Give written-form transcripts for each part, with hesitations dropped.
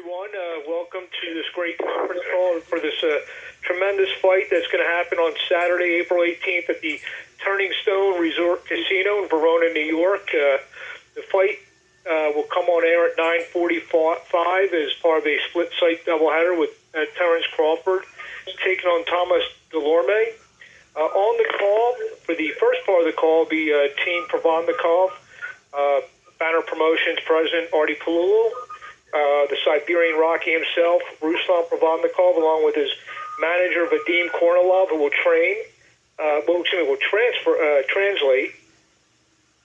everyone. Welcome to this great conference call for this tremendous fight that's going to happen on Saturday, April 18th at the Turning Stone Resort Casino in Verona, New York. The fight will come on air at 9:45 as part of a split-site doubleheader with Terrence Crawford taking on Thomas Delorme. On the call, for the first part of the call, will be Team Provodnikov, Banner Promotions President Artie Palulu, the Siberian Rocky himself, Ruslan Provodnikov, along with his manager Vadim Kornilov, who will translate.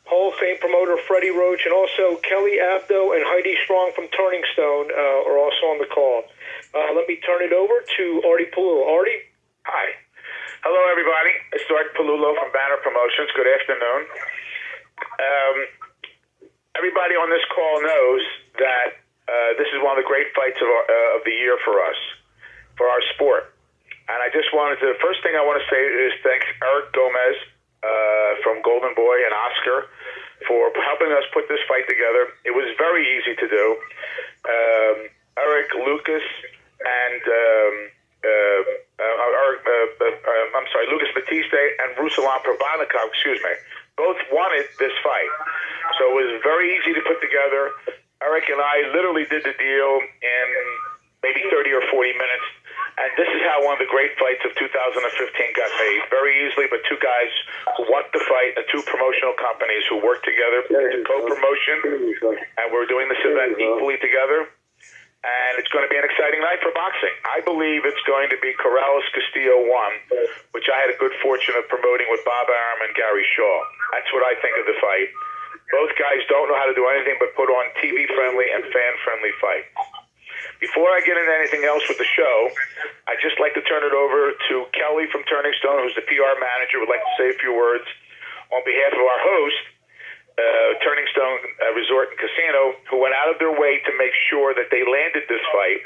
Hall of Fame promoter Freddie Roach, and also Kelly Abdo and Heidi Strong from Turning Stone are also on the call. Let me turn it over to Artie Palulu. Artie? Hi. Hello, everybody. It's Artie Palulu from Banner Promotions. Good afternoon. Everybody on this call knows that this is one of the great fights of the year for us, for our sport. And I just wanted to, the first thing I want to say is thanks Eric Gomez from Golden Boy and Oscar for helping us put this fight together. It was very easy to do. Eric, Lucas, and Lucas Matthysse and Ruslan Provodnikov, both wanted this fight. So it was very easy to put together. Eric and I literally did the deal in maybe 30 or 40 minutes. And this is how one of the great fights of 2015 got made. Very easily, but two guys who want the fight and two promotional companies who work together to co-promotion. And we're doing this event equally together. And it's going to be an exciting night for boxing. I believe it's going to be Corrales-Castillo 1, which I had a good fortune of promoting with Bob Arum and Gary Shaw. That's what I think of the fight. Both guys don't know how to do anything but put on TV-friendly and fan-friendly fights. Before I get into anything else with the show, I'd just like to turn it over to Kelly from Turning Stone, who's the PR manager, would like to say a few words on behalf of our host, Turning Stone Resort and Casino, who went out of their way to make sure that they landed this fight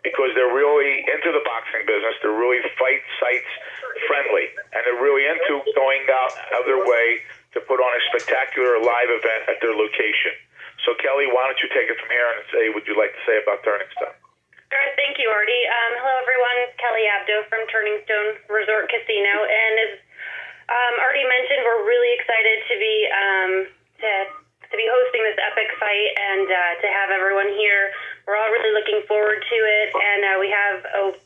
because they're really into the boxing business. They're really fight sites friendly, and they're really into going out of their way to put on a spectacular live event at their location. So, Kelly, why don't you take it from here and say what you'd like to say about Turning Stone? All right, thank you, Artie. Hello, everyone. Kelly Abdo from Turning Stone Resort Casino. And as Artie mentioned, we're really excited to be hosting this epic fight and to have everyone here. We're all really looking forward to it, and we have a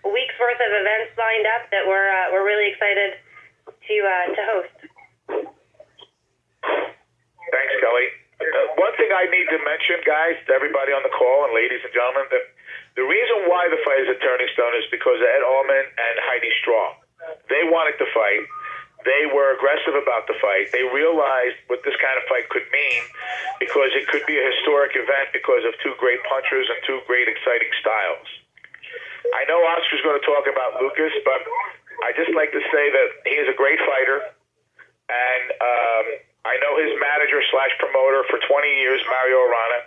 week's worth of events lined up that we're really excited to host. Thanks, Kelly. One thing I need to mention, guys, to everybody on the call and ladies and gentlemen, that the reason why the fight is at Turning Stone is because of Ed Allman and Heidi Strong. They wanted to fight. They were aggressive about the fight. They realized what this kind of fight could mean because it could be a historic event because of two great punchers and two great exciting styles. I know Oscar's going to talk about Lucas, but I just like to say that he is a great fighter, and I know his manager / promoter for 20 years, Mario Arana,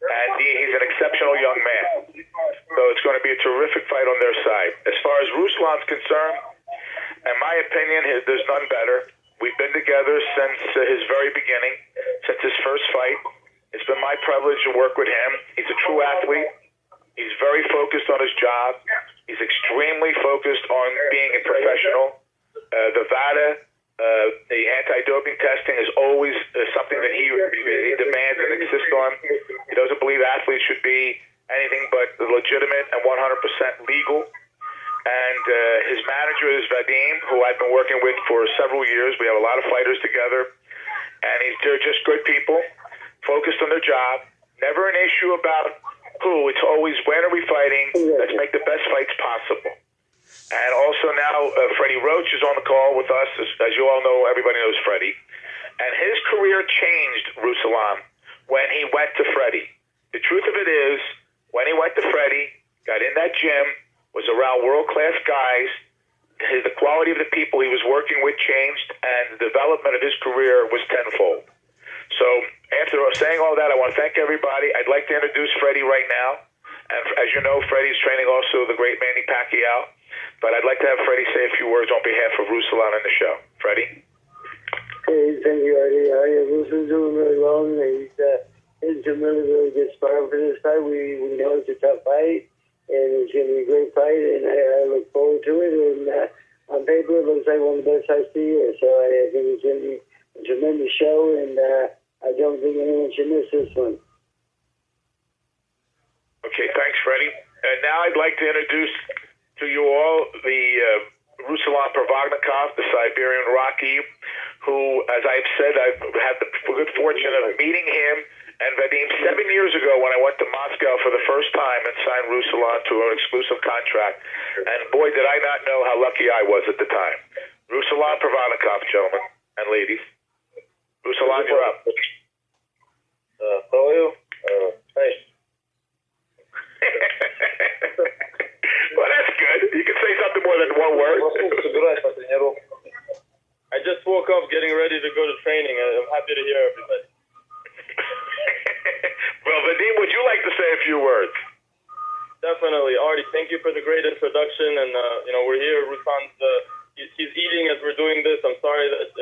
and he's an exceptional young man. So it's going to be a terrific fight on their side. As far as Ruslan's concerned, in my opinion, there's none better. We've been together since his very beginning, since his first fight. It's been my privilege to work with him. He's a true athlete. He's very focused on his job. He's extremely focused on being a professional. The VADA, the anti-doping testing is always something that he demands and insists on. He doesn't believe athletes should be anything but legitimate and 100% legal. And his manager is Vadim, who I've been working with for several years. We have a lot of fighters together. And they're just good people, focused on their job. Never an issue about who. It's always, when are we fighting? Let's make the best fights possible. And also now, Freddie Roach is on the call with us. As you all know, everybody knows Freddie. And his career changed, Ruslan, when he went to Freddie. The truth of it is, when he went to Freddie, got in that gym, was around world-class guys, the quality of the people he was working with changed, and the development of his career was tenfold. So after saying all that, I want to thank everybody. I'd like to introduce Freddie right now. And as you know, Freddie's training also the great Manny Pacquiao. But I'd like to have Freddie say a few words on behalf of Ruslan and the show. Freddie? Hey, thank you, Artie. Ruslan's doing really well, and he's some really, really good sparring for this fight. We know it's a tough fight, and it's going to be a great fight, and I look forward to it. And on paper, it looks like one of the best fights of the year. So I think it's going to be a tremendous show, and I don't think anyone should miss this one. Okay, thanks, Freddie. And now I'd like to introduce to you all the Ruslan Provodnikov, the Siberian Rocky, who, as I've said, I've had the good fortune of meeting him and Vadim 7 years ago when I went to Moscow for the first time and signed Ruslan to an exclusive contract. And boy, did I not know how lucky I was at the time. Ruslan Provodnikov, gentlemen and ladies. Ruslan, you're up. How are you? Hi. Well, that's good. You can say something more than one word. I just woke up getting ready to go to training. I'm happy to hear everybody. Well, Vadim, would you like to say a few words? Definitely. Artie, thank you for the great introduction. And, we're here. Ruslan's, he's eating as we're doing this. I'm sorry that,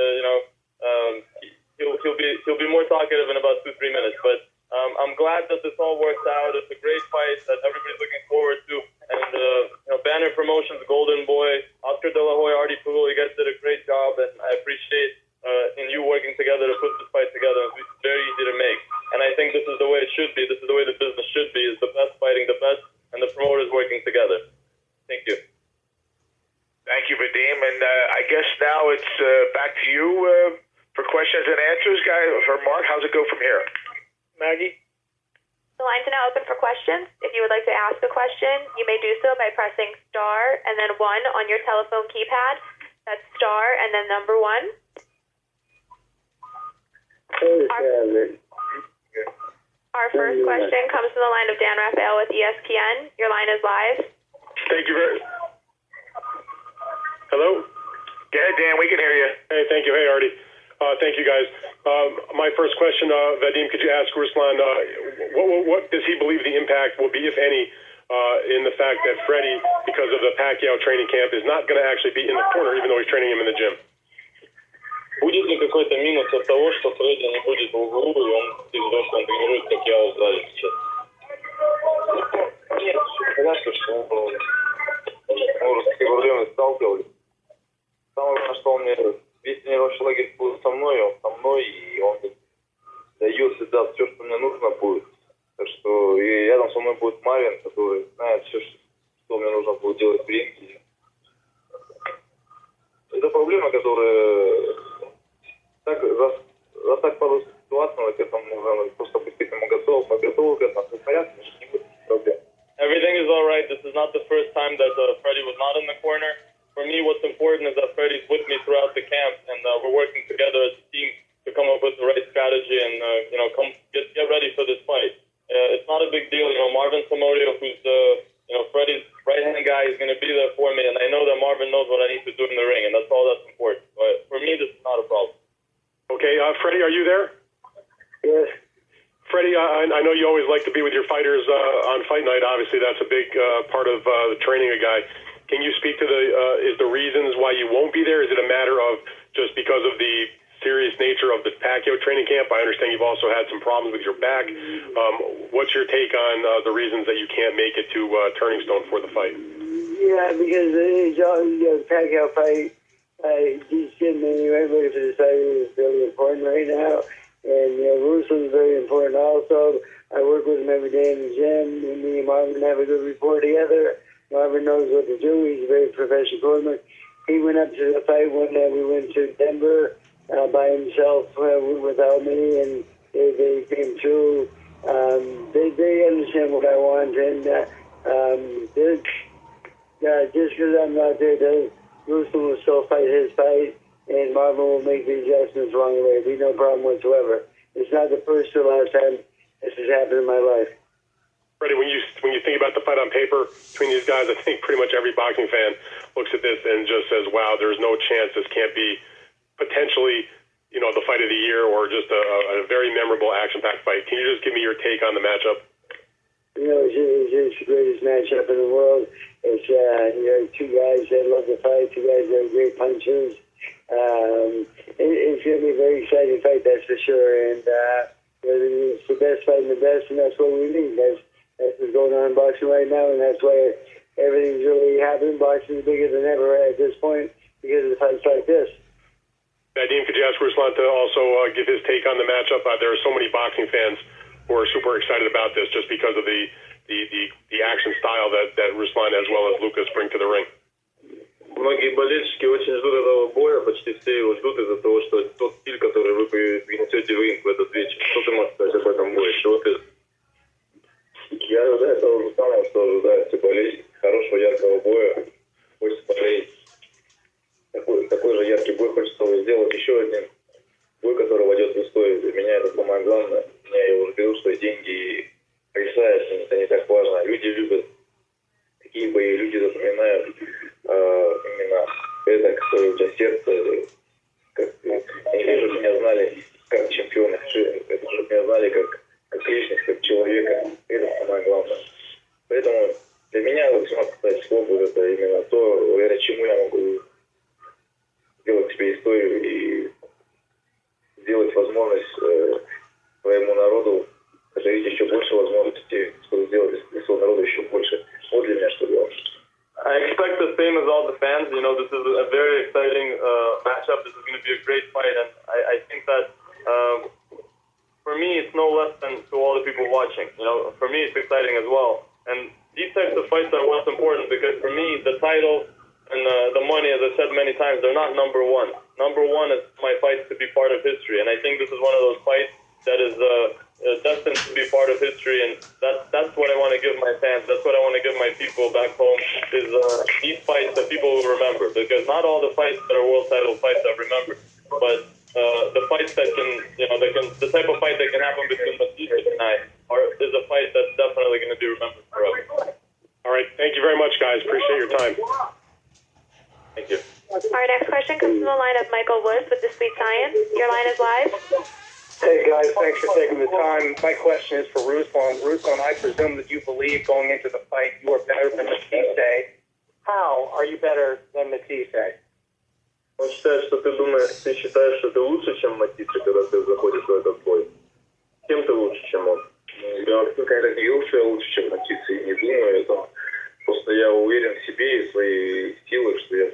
he'll be more talkative in about 2-3 minutes. But I'm glad that this all worked out. It's a great fight that everybody's looking forward to. And, Banner Promotions, Golden Boy, Oscar De La Hoya, Artie Pugol, you guys did a great job. And I appreciate in you working together to put this fight together. It's very easy to make. And I think this is the way it should be. This is the way the business should be, is the best fighting the best and the promoters working together. Thank you. Thank you, Vadim. And I guess now it's back to you for questions and answers, guys. For Mark, how's it go from here? Maggie? The lines are now open for questions. If you would like to ask a question, you may do so by pressing star and then 1 on your telephone keypad. That's star and then number 1. Our first question comes from the line of Dan Raphael with ESPN. Your line is live. Thank you very. Hello? Go ahead, Dan. We can hear you. Hey, thank you. Hey, Artie. Thank you, guys. My first question, Vadim, could you ask Ruslan, what does he believe the impact will be, if any, in the fact that Freddie, because of the Pacquiao training camp, is not going to actually be in the corner, even though he's training him in the gym? Будет ли какой-то минус от того, что Фредди не будет в углу, и он из-за что он тренирует, как я в зале сейчас? Нет, понятно, что мы уже с такой проблемой сталкивались. Самое главное, что он мне весь тренировочный лагерь был со мной, он со мной, и он дает всегда все, что мне нужно будет. Так что и рядом со мной будет Марвин, который знает все, что мне нужно будет делать в ринге. Это проблема, которая раз так падает ситуация, к этому нужно просто быть к этому готов. Мы готовы к этому, все в порядке, не будет проблем. Everything is all right. This is not the first time that Freddie was not in the corner. For me, what's important is that Freddie's with me throughout the camp, and we're working together as a team to come up with the right strategy and come get ready for this fight. It's not a big deal. Marvin Samodio, who's Freddie's right-hand guy, is going to be there for me, and I know that Marvin knows what I need to do in the ring, and that's all that's important. But for me, this is not a problem. Okay, Freddie, are you there? Yes. Freddie, I know you always like to be with your fighters on fight night. Obviously, that's a big part of training a guy. Can you speak to is the reasons why you won't be there? Is it a matter of just because of the serious nature of the Pacquiao training camp? I understand you've also had some problems with your back. What's your take on the reasons that you can't make it to Turning Stone for the fight? Yeah, because the Pacquiao fight, he's getting ready for the fight is really important right now. And Ruslan's very important also. I work with him every day in the gym. Me and Marvin have a good rapport together. Marvin knows what to do. He's a very professional corner. He went up to the fight one day. We went to Denver by himself without me, and they came through. They understand what I want, and just because I'm not there, Ruslan will still fight his fight, and Marvin will make the adjustments along the way. There'll be no problem whatsoever. It's not the first or last time this has happened in my life. Freddie, when you think about the fight on paper between these guys, I think pretty much every boxing fan looks at this and just says, wow, there's no chance this can't be potentially, the fight of the year or just a very memorable action-packed fight. Can you just give me your take on the matchup? It's the greatest matchup in the world. It's two guys that love to fight, two guys that are great punchers. It's going to be a very exciting fight, that's for sure. And It's the best fighting the best, and that's what we need. That's what's going on in boxing right now, and that's why everything's really happening. Boxing is bigger than ever at this point because of fights like this. Nadim, could you ask Ruslan to also give his take on the matchup? There are so many boxing fans who are super excited about this just because of the action style that Ruslan as well as Lucas bring to the ring. Многие болельщики очень ждут этого боя, почти все его ждут из-за того, что тот стиль, который вы принесете в ринг в этот вечер. Что ты можешь сказать об этом бое? Чего ты... Я ожидаю того же самого, что ожидают все болельщики. Хорошего, яркого боя. Хочется посмотреть. Такой же яркий бой хочется сделать. Еще один бой, который войдет в историю. Для меня это самое главное. Я уже говорил, что деньги и пресса, это не так важно. Люди любят такие бои, люди запоминают именно это, какое у тебя сердце. Они же меня знали как чемпиона, это же меня знали как личность, как человека. Это самое главное. Поэтому для меня, можно сказать, свобода это именно то, благодаря чему я могу сделать себе историю и сделать возможность своему народу подарить еще больше возможностей, чтобы сделать для своего народа еще больше. Вот для меня что делать. I expect the same as all the fans. You know, this is a very exciting matchup. This is going to be a great fight, and I think that for me, it's no less than to all the people watching. You know, for me, it's exciting as well. And these types of fights are what's important because for me, the title and the money, as I said many times, they're not number one. Number one is my fights to be part of history, and I think this is one of those fights that is destined to be part of history, and that's what I want to give my fans. That's what I want to give my people back home is these fights that people will remember, because not all the fights that are world title fights are remembered, but the fights that can, the type of fight that can happen between Matthysse and I is a fight that's definitely going to be remembered forever. All right, thank you very much, guys. Appreciate your time. Thank you. Our next question comes from the line of Michael Woods with The Sweet Science. Your line is live. Hey guys, thanks for taking the time. My question is for Ruslan. Ruslan, I presume that you believe going into the fight you are better than Matthysse. How are you better than Matthysse? Он считает, что ты считаешь, что ты лучше, чем Matthysse, когда ты заходишь в этот бой. Кем ты лучше, чем он? Я никогда не видел, что я лучше, чем Matthysse, и не думаю этого. Просто я уверен в себе и в своей силах, что я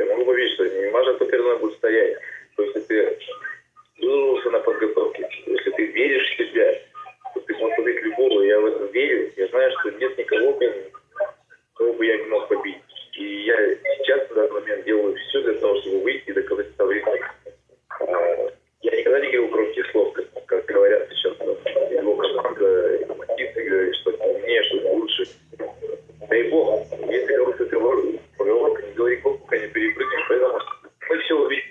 могу поверить, что не важно, кто передо мной будет стоять. То есть, если ты выложился на подготовке, если ты веришь в себя, то ты можешь победить любого, я в этом верю. Я знаю, что нет никого, кого бы я не мог победить. И я сейчас в данный момент делаю все для того, чтобы выйти и доказать это время. Я никогда не говорил громких слов, как говорят сейчас. Его команда, Matthysse говорит, что это умнее, что это лучше. Дай бог, если говорится поговорка, не говори бог, пока не перепрыгнем. Поэтому мы все увидим.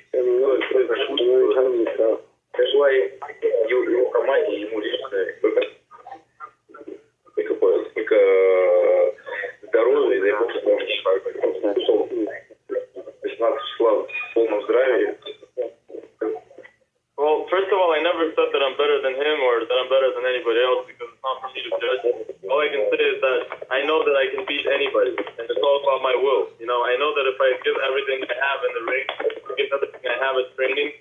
Я желаю его команде, ему лично только здоровья, и дай бог, чтобы он пришел 18 числа в полном здравии. Well, first of all, I never said that I'm better than him or that I'm better than anybody else because it's not for me to judge. All I can say is that I know that I can beat anybody, and it's all about my will. You know, I know that if I give everything I have in the ring, give everything I have at training,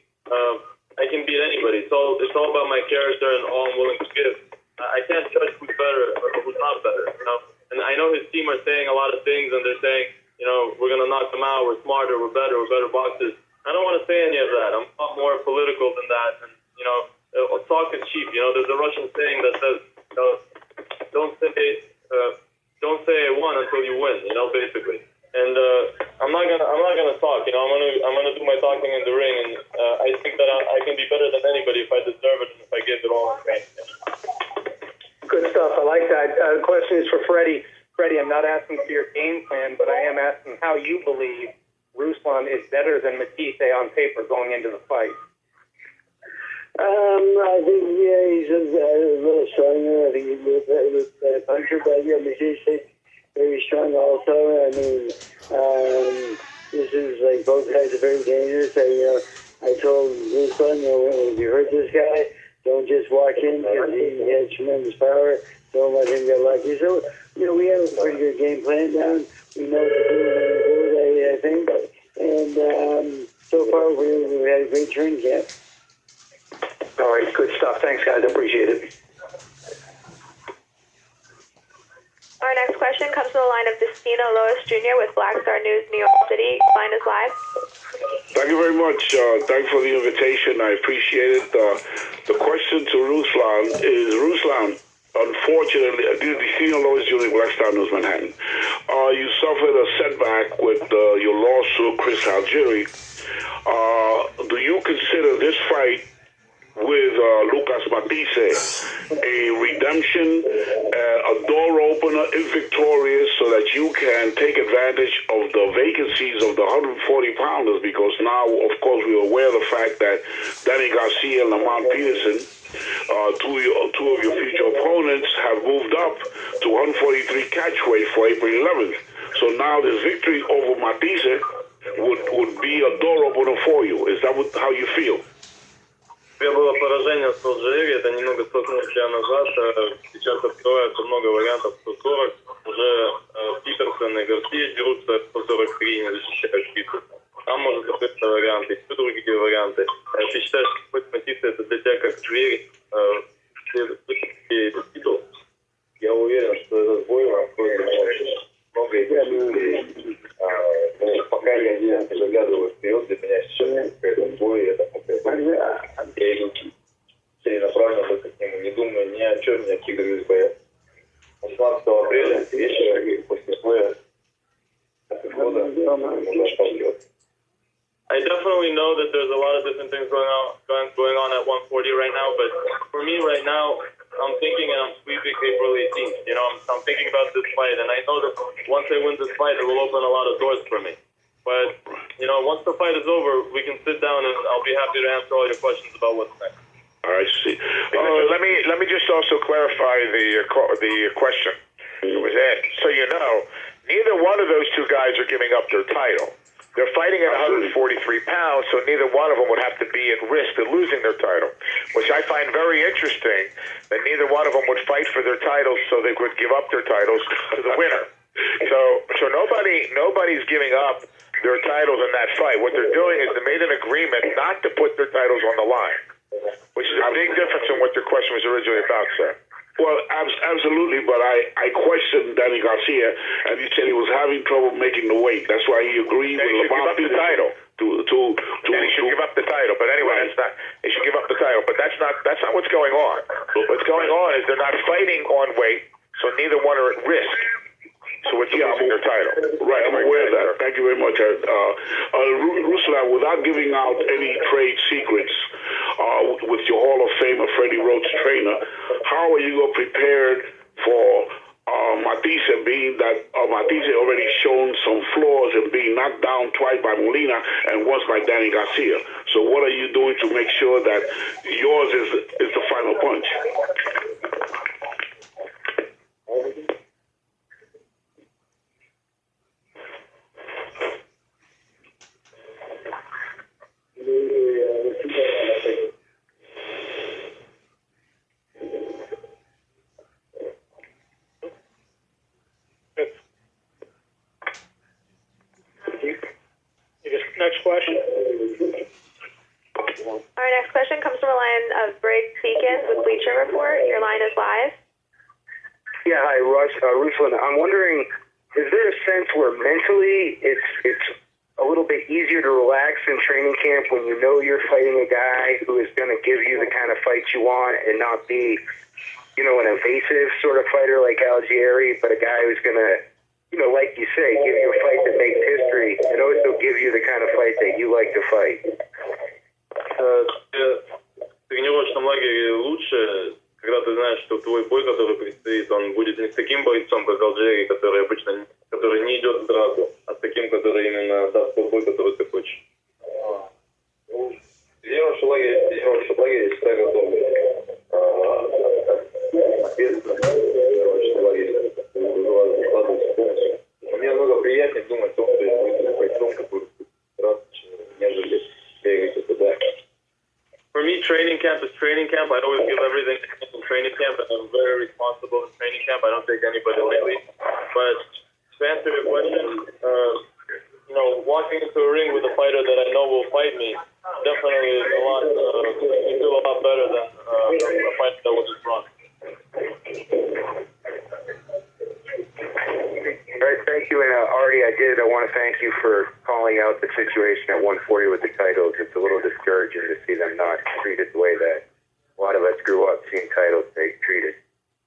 I can beat anybody. It's all about my character and all I'm willing to give. I can't judge who's better or who's not better. You know, and I know his team are saying a lot of things, and they're saying, you know, we're gonna knock them out, we're smarter, we're better boxers. I don't want to say any of that. I'm a lot more political than that. And, you know, talk is cheap. You know, there's a Russian saying that says, you know, don't say I won until you win, you know, basically. And I'm not gonna talk, you know, I'm gonna do my talking in the ring, and I think that I can be better than anybody if I deserve it and if I give it all in training. Good stuff. I like that. The question is for Freddie. Freddie, I'm not asking for your game plan, but I am asking how you believe Ruslan is better than Matthysse on paper going into the fight. I think, he's a little stronger. I think he's a better puncher, but Matthysse very strong also. I mean, this is like both guys are very dangerous. I told Ruslan, if you hurt this guy, don't just walk in because he has tremendous power. Don't let him get lucky. So, we have a pretty good game plan down. We know what to do, I think. And so far, we had a great training camp. All right, good stuff. Thanks, guys. I appreciate it. Our next question comes from the line of Destino Lois Jr. with Black Star News, New York City. Line is live. Thank you very much. Thanks for the invitation. I appreciate it. The question to Ruslan is, Ruslan, unfortunately, Destino Lois Jr., Black Star News, Manhattan. You suffered a setback with your lawsuit, Chris Algieri. Do you consider this fight with Lucas Matthysse a redemption, a door opener if victorious, so that you can take advantage of the vacancies of the 140-pounders? Because now, of course, we're aware of the fact that Danny Garcia and Lamont Peterson, two of your future opponents, have moved up to 143 catchweight for April 11th. So now this victory over Matthysse would be a door opener for you. Is that how you feel? Было поражение с Алжирией, это немного столкнуло тебя назад. Сейчас открывается много вариантов 140. Уже Питерсон и Гарсия дерутся 143, не защищают титул. Там может открыться варианты, еще другие варианты. Ты считаешь, что хоть Маtthysse это для тебя как дверь в этот титул? Я уверен, что этот бой вам откроет много интересных. Пока я не заглядываю вперед, для меня сейчас этот бой, это я иду целенаправленно только к нему, не думаю ни о чем, ни о каких других боях. 16 апреля вечера, после боя года, можно сталкиваться. I definitely know that there's a lot of different things going on at 140 right now, but for me right now, I'm thinking and I'm sweeping April 18th. You know, I'm thinking about this fight, and I know that once I win this fight, it will open a lot of doors for me. But, you know, once the fight is over, we can sit down and I'll be happy to answer all your questions about what's next. I see. Let me just also clarify the question that was asked. So you know, neither one of those two guys are giving up their title. They're fighting at 143 pounds, so neither one of them would have to be at risk of losing their title, which I find very interesting, that neither one of them would fight for their titles so they could give up their titles to the winner. So nobody's giving up their titles in that fight. What they're doing is they made an agreement not to put their titles on the line, which is a big difference in what your question was originally about, sir. Well, absolutely, but I questioned Danny Garcia, and he said he was having trouble making the weight. That's why he agreed with Lamont Peterson. He should give up the title. But anyway, right. That's not. He should give up the title. But that's not what's going on. What's going on is they're not fighting on weight, so neither one are at risk. So it's losing their title. Right, I'm aware of that. Thank you very much. Ruslan, without giving out any trade secrets, with your Hall of Famer Freddie Roach trainer, how are you prepared for Matthysse, being that Matthysse already shown some flaws and being knocked down twice by Molina and once by Danny Garcia? So what are you doing to make sure that yours is the final punch? Next question. Our next question comes from a line of Briggs Beacons with Bleacher Report. Your line is live. Yeah, hi, Ruslan. I'm wondering, is there a sense where mentally it's a little bit easier to relax in training camp when you know you're fighting a guy who is going to give you the kind of fight you want and not be, you know, an evasive sort of fighter like Algieri, but a guy who's going to, you know, like you say, give you a fight that makes history and also give you the kind of fight that you like to fight? В тренировочном лагере лучше, когда ты знаешь, что твой бой, который предстоит, он будет не с таким бойцом, как Алжиери, который не идет в драку, а с таким, который именно даст тот бой, который ты хочешь. Тренировочный лагерь всегда готовы. Ответственно, тренировочный лагерь складывается полностью. Мне намного приятнее думать о том, что я буду бойцом, который нежели бегать туда. For me, training camp is training camp. I always give everything in training camp, and I'm very responsible in training camp. I don't take anybody lightly. But to answer your question, you know, walking into a ring with a fighter that I know will fight me definitely a lot. You do a lot better than a fight that was just run. All right, thank you. And Artie, I want to thank you for calling out the situation at 140 with the titles. It's a little discouraging to see them not treated the way that a lot of us grew up seeing titles treated.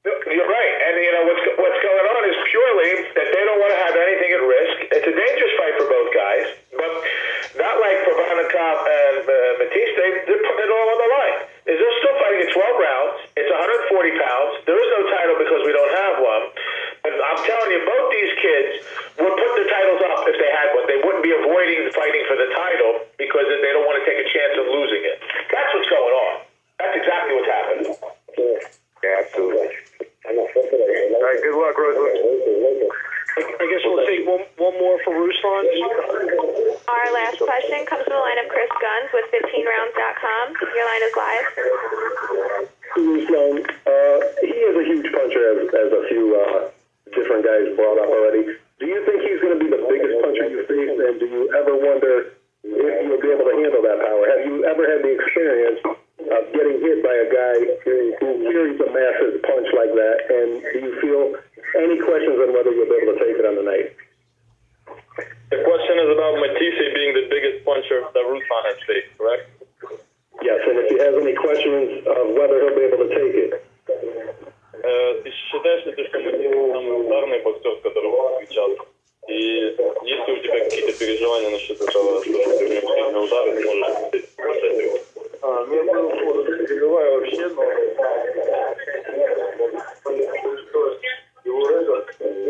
You're right, and what's going on is purely that they don't want to have anything at risk. It's a dangerous fight for both guys, but not like Provodnikov and Matthysse. They're putting it all on the line. They're still fighting in 12 rounds. It's 140 pounds. There is no title because we don't have one. And I'm telling you, both these kids would put the titles up if they had one. They wouldn't be avoiding fighting for the title because they don't want to take a chance of losing it. That's what's going on. That's exactly what's happening. Yeah, absolutely. All right, good luck, Ruslan. I guess we'll take one more for Ruslan. Our last question comes from the line of Chris Guns with 15rounds.com. Your line is live. Ruslan, he is a huge puncher, as a few different guys brought up already. Do you think he's going to be the biggest puncher you face, and do you ever wonder if you'll be able to handle that power? Have you ever had the experience of getting hit by a guy who carries a massive punch like that, and do you feel any questions on whether you'll be able to take it on the night? The question is about Matthysse being the biggest puncher that Ruslan has faced, correct? Yes, and if he has any questions of whether he'll be able to take it. Ты считаешь ли ты, что Маtthysse самый ударный боксер, который встречал? И есть ли у тебя какие-то переживания насчет этого, что ты не на удар и можешь бросать его? Не переживаю вообще, но его это понятно,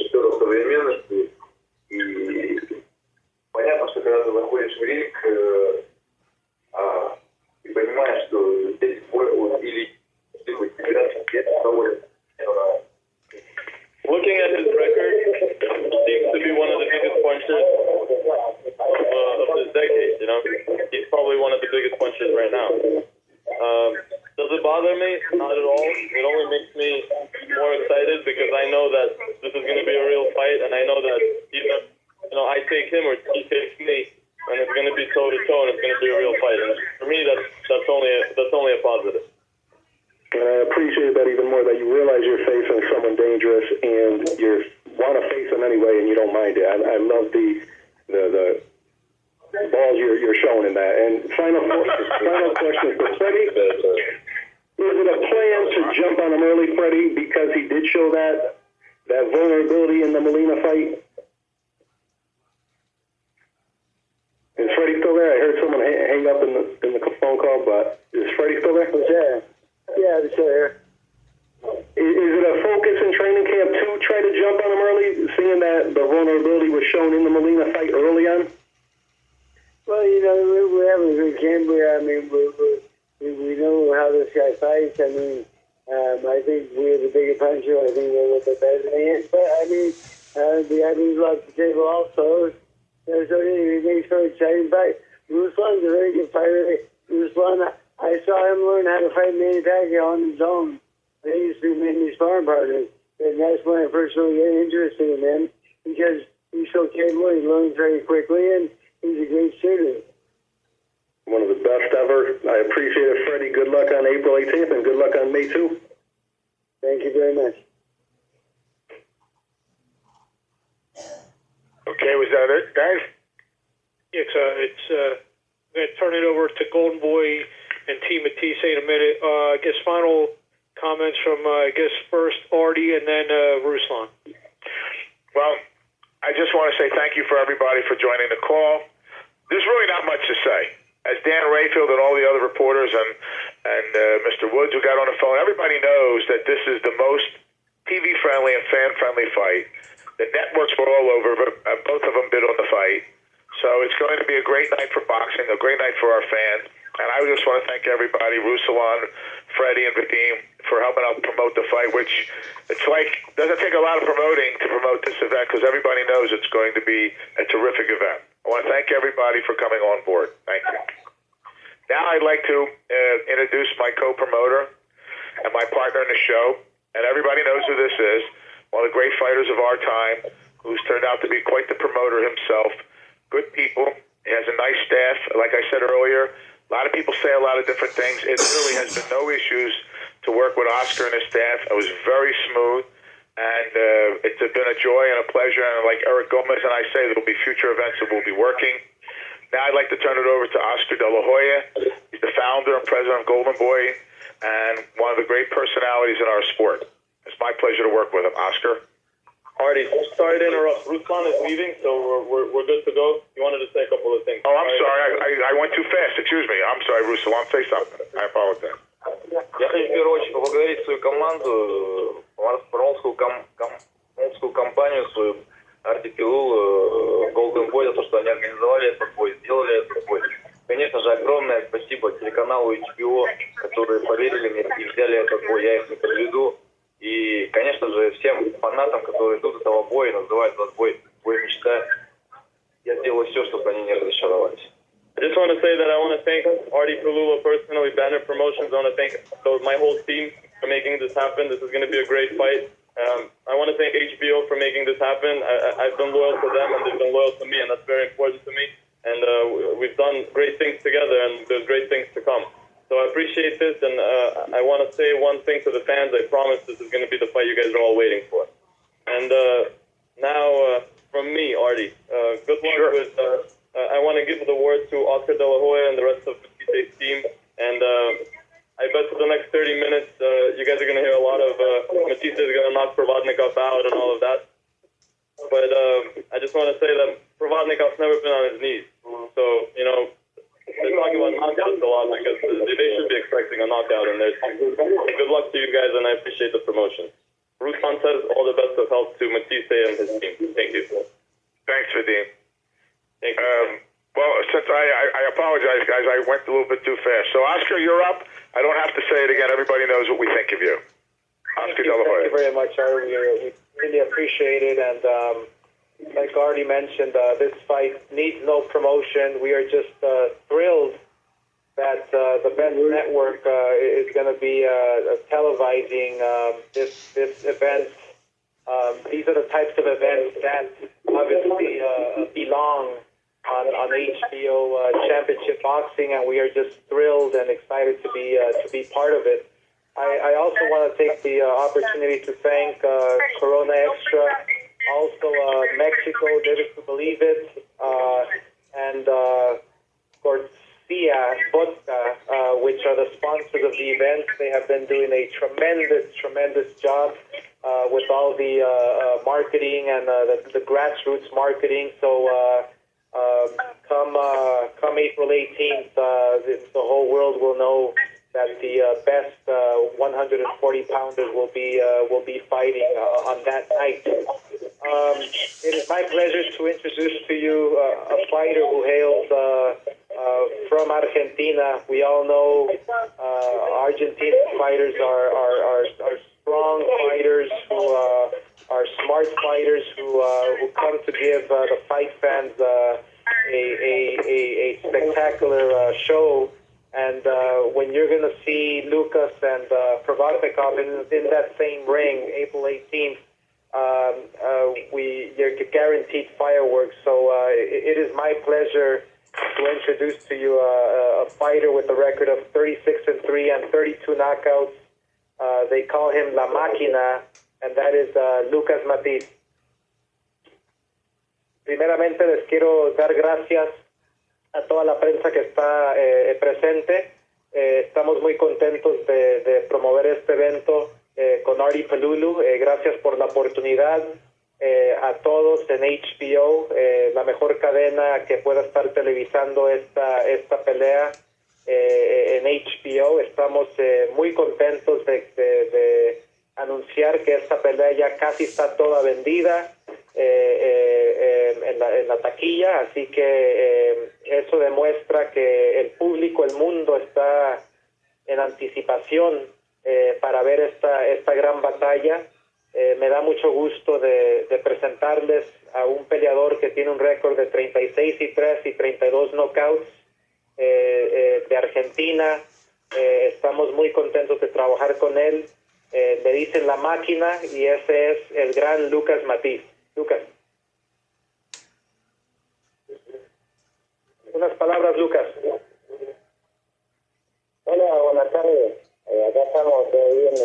что современности, и понятно, что когда ты заходишь в ринг, ты понимаешь, что здесь или looking at his record, he seems to be one of the biggest punchers of this decade, you know? He's probably one of the biggest punchers right now. Does it bother me? Not at all. It only makes me more excited because I know that this is going to be a real fight, and I know that either, I take him or he takes me, and it's going to be toe-to-toe, and it's going to be a real fight. And for me, that's only a positive. And I appreciate that even more, that you realize you're facing someone dangerous and you want to face him anyway, and you don't mind it. I love the balls you're showing in that. And final question for Freddie. Is it a plan to jump on him early, Freddie, because he did show that vulnerability in the Molina fight? Is Freddie still there? I heard someone hang up in the phone call, but is Freddie still there? Yeah, I'm still here. Is it a focus in training camp to try to jump on him early, seeing that the vulnerability was shown in the Molina fight early on? Well, we have a good camp here. I mean, we know how this guy fights. I mean, I think we're the bigger puncher. I think we're a little bit better than he is. But, I mean, we have these off the table also. So it makes for an exciting fight. Ruslan's a very good fighter. Ruslan, I saw him learn how to fight Manny Pacquiao on his own. He used to be Manny's sparring partners. And that's when I first really got interested in him, because he's so capable, he learns very quickly, and he's a great student. One of the best ever. I appreciate it, Freddie. Good luck on April 18th, and good luck on May 2. Thank you very much. Okay, was that it, guys? It's I'm going to turn it over to Golden Boy and Team Matthysse in a minute. I guess final comments from, first Artie and then Ruslan. Well, I just want to say thank you for everybody for joining the call. There's really not much to say. As Dan Rayfield and all the other reporters and Mr. Woods who got on the phone, everybody knows that this is the most TV-friendly and fan-friendly fight. The networks were all over, but both of them bid on the fight. So it's going to be a great night for boxing, a great night for our fans. And I just want to thank everybody, Ruslan, Freddie, and Vadim, for helping out promote the fight, which doesn't take a lot of promoting to promote this event, because everybody knows it's going to be a terrific event. I want to thank everybody for coming on board. Thank you. Now I'd like to introduce my co-promoter and my partner in the show, and everybody knows who this is, one of the great fighters of our time, who's turned out to be quite the promoter himself. Good people. He has a nice staff. Like I said earlier, a lot of people say a lot of different things. It really has been no issues to work with Oscar and his staff. It was very smooth, and it's been a joy and a pleasure. And like Eric Gomez and I say, there will be future events that we'll be working. Now I'd like to turn it over to Oscar De La Hoya. He's the founder and president of Golden Boy and one of the great personalities in our sport. It's my pleasure to work with him. Oscar? Artie, sorry to interrupt. Ruslan is leaving, so we're good to go. You wanted to say a couple of things. Oh, I'm sorry. I went too fast. Excuse me. I'm sorry, Ruslan. Say something. I apologize. Я хочу в первую очередь поблагодарить свою команду, промоутскую компанию, свою Артикилул, Golden Boy, за то, что они организовали этот бой, сделали этот бой. Конечно же, огромное спасибо телеканалу HBO, которые поверили мне и взяли этот бой. Я их не подведу. И, конечно же, всем фанатам, которые ждут этого боя, называют этот бой мечта, я сделаю все, чтобы они не разочаровались. I just want to say that I want to thank Artie Palula personally, Banner Promotions. I want to thank my whole team for making this happen. This is going to be a great fight. I want to thank HBO for making this happen. I've been loyal to them, and they've been loyal to me, and that's very important to me. And we've done great things together, and there's great things to come. So I appreciate this, and I want to say one thing to the fans. I promise this is going to be the fight you guys are all waiting for. And now, from me, Artie, good luck with... I want to give the word to Oscar De La Hoya and the rest of Matthisse's team. And I bet for the next 30 minutes, you guys are going to hear a lot of Matthysse is going to knock Provodnikov out and all of that. But I just want to say that Provodnikov's never been on his knees. So, you know, they're talking about knockouts a lot because they should be expecting a knockout in their team. Good luck to you guys, and I appreciate the promotion. Ruslan says all the best of health to Matthysse and his team. Thank you. Thanks, Vadim. Thank you. Well, since I apologize, guys, I went a little bit too fast. So, Oscar, you're up. I don't have to say it again. Everybody knows what we think of you. Oscar De La Hoya. Thank you very much, Artie. We really appreciate it. And like Artie mentioned, this fight needs no promotion. We are just thrilled that the Best Network is going to be televising this event. These are the types of events that obviously belong on HBO Championship Boxing, and we are just thrilled and excited to be part of it. I also want to take the opportunity to thank Corona Extra, also Mexico, never to believe it, and Corsia Vodka, which are the sponsors of the event. They have been doing a tremendous job with all the marketing and the grassroots marketing. So come April 18th, the whole world will know that the best 140-pounders will be fighting on that night. It is my pleasure to introduce to you a fighter who hails from Argentina. We all know Argentine fighters are strong fighters who are smart fighters who come to give the fight fans a spectacular show. And when you're going to see Lucas and Provodnikov in that same ring, April 18th, you're guaranteed fireworks. So it is my pleasure to introduce to you a fighter with a record of 36-3 and 32 knockouts. They call him La Máquina, and that is Lucas Matthysse. Primeramente les quiero dar gracias a toda la prensa que está presente. Estamos muy contentos de promover este evento con Artie Palulu. Gracias por la oportunidad. A todos en HBO, la mejor cadena que pueda estar televisando esta pelea en HBO. Estamos muy contentos de anunciar que esta pelea ya casi está toda vendida en la taquilla, así que eso demuestra que el público, el mundo está en anticipación para ver esta gran batalla. Me da mucho gusto de presentarles a un peleador que tiene un récord de 36-3 y 32 knockouts de Argentina. Estamos muy contentos de trabajar con él. Le dicen La Máquina y ese es el gran Lucas Matthysse. Lucas. Unas palabras, Lucas. Hola, buenas tardes. Acá estamos todavía en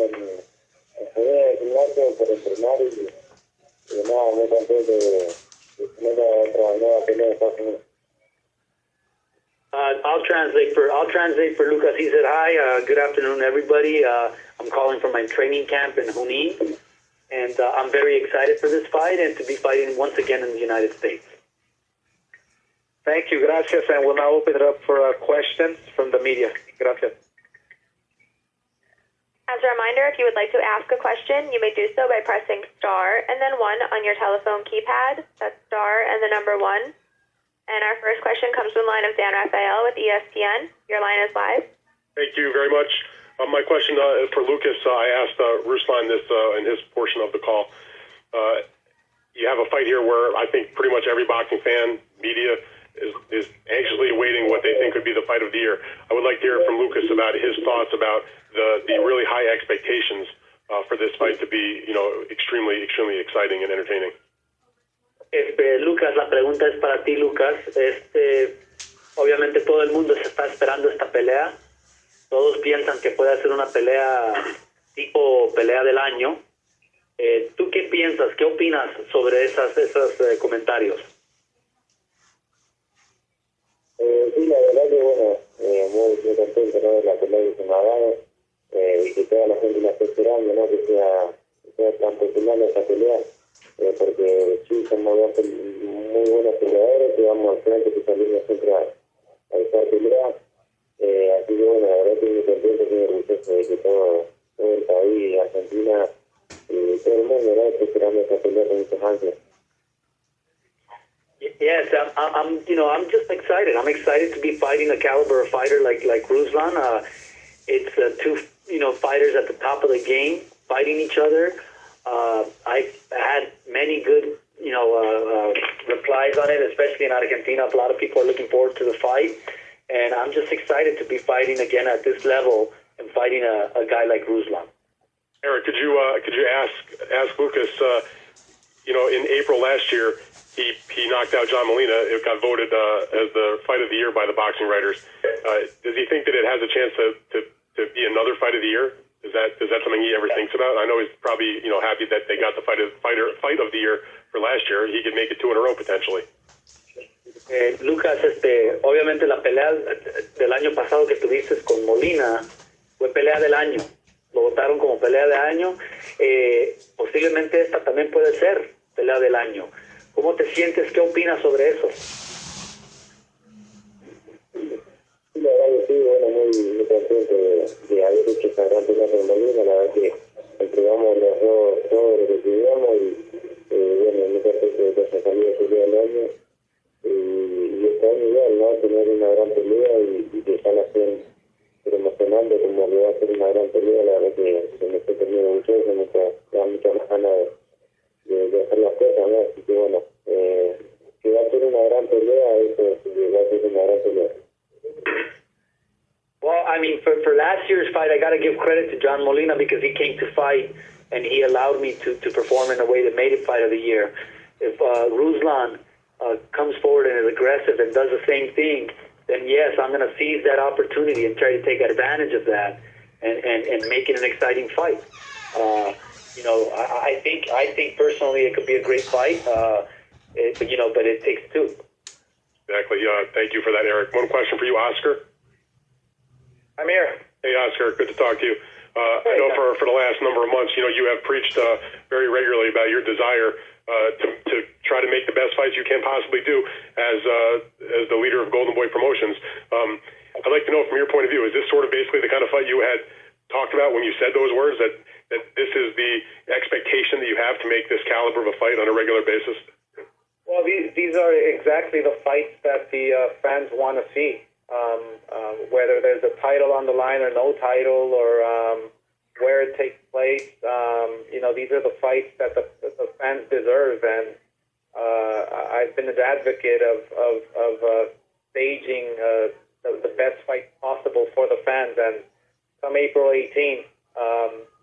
el gimnasio por entrenar y nada, muy contento de tener otra nueva pelea en Estados Unidos. I'll translate for Lucas. He said, "Hi, good afternoon, everybody. I'm calling from my training camp in Junín, and I'm very excited for this fight and to be fighting once again in the United States." Thank you, gracias, and we'll now open it up for questions from the media. Gracias. As a reminder, if you would like to ask a question, you may do so by pressing star and then 1 on your telephone keypad. That's star and the number 1. And our first question comes from the line of Dan Rafael with ESPN. Your line is live. Thank you very much. My question for Lucas, I asked Ruslan this in his portion of the call. You have a fight here where I think pretty much every boxing fan, media, is anxiously awaiting what they think could be the fight of the year. I would like to hear from Lucas about his thoughts about the really high expectations for this fight to be, extremely, extremely exciting and entertaining. Lucas, la pregunta es para ti, Lucas. Obviamente todo el mundo se está esperando esta pelea. Todos piensan que puede ser una pelea tipo pelea del año. ¿Tú qué piensas? ¿Qué opinas sobre esos comentarios? Sí, la verdad que bueno, muy contento, ¿no?, de la pelea que se me ha dado y que toda la gente la esté esperando, ¿no?, que sea tan popular esta pelea, porque sí, somos dos muy buenos peleadores que vamos al frente, que salimos siempre a estar pelear. Así que bueno, la verdad que muy contento, muy orgulloso de que todo el país, Argentina y todo el mundo, ¿no?, está esperando esta pelea con muchas ansias. Yes, I'm just excited. I'm excited to be fighting a caliber of fighter like Ruslan. It's two, fighters at the top of the game fighting each other. I've had many good, replies on it, especially in Argentina. A lot of people are looking forward to the fight, and I'm just excited to be fighting again at this level and fighting a guy like Ruslan. Eric, could you ask Lucas? In April last year, he knocked out John Molina. It got voted as the fight of the year by the boxing writers. Does he think that it has a chance to be another fight of the year? Is that something he ever thinks about? I know he's probably happy that they got the fight of the year for last year. He could make it 2 in a row potentially. Lucas, obviamente la pelea del año pasado que tuviste con Molina fue pelea del año. Lo votaron como pelea de año. Posiblemente esta también puede ser pelea del año. ¿Cómo te sientes? ¿Qué opinas sobre eso? Sí, la verdad que sí, bueno, muy contento de haber hecho esa gran pelea con Molina. La verdad que entregamos los dos todo lo que tuvimos y bueno, muy contento de que haya salido ese día del año. Y este año igual, ¿no?, tener una gran pelea y que ya la estén promocionando como que va a ser una gran pelea. La verdad que me estoy teniendo orgulloso, me da mucha más ganas de hacer las cosas, ¿no? Así que bueno, que va a ser una gran pelea, eso va a ser una gran pelea. Well, I mean, for last year's fight, I got to give credit to John Molina because he came to fight and he allowed me to perform in a way that made it fight of the year. If Ruslan comes forward and is aggressive and does the same thing, then yes, I'm going to seize that opportunity and try to take advantage of that and make it an exciting fight. I think personally it could be a great fight, but it takes two. Exactly. Thank you for that, Eric. One question for you, Oscar. I'm here. Hey, Oscar. Good to talk to you. I know for the last number of months, you have preached very regularly about your desire to try to make the best fights you can possibly do as the leader of Golden Boy Promotions. I'd like to know from your point of view, is this sort of basically the kind of fight you had talked about when you said those words, that this is the expectation that you have to make this caliber of a fight on a regular basis? Well, these are exactly the fights that the fans want to see. Whether there's a title on the line or no title, or where it takes place, these are the fights that the fans deserve. And I've been an advocate of staging the best fight possible for the fans. And come April 18th,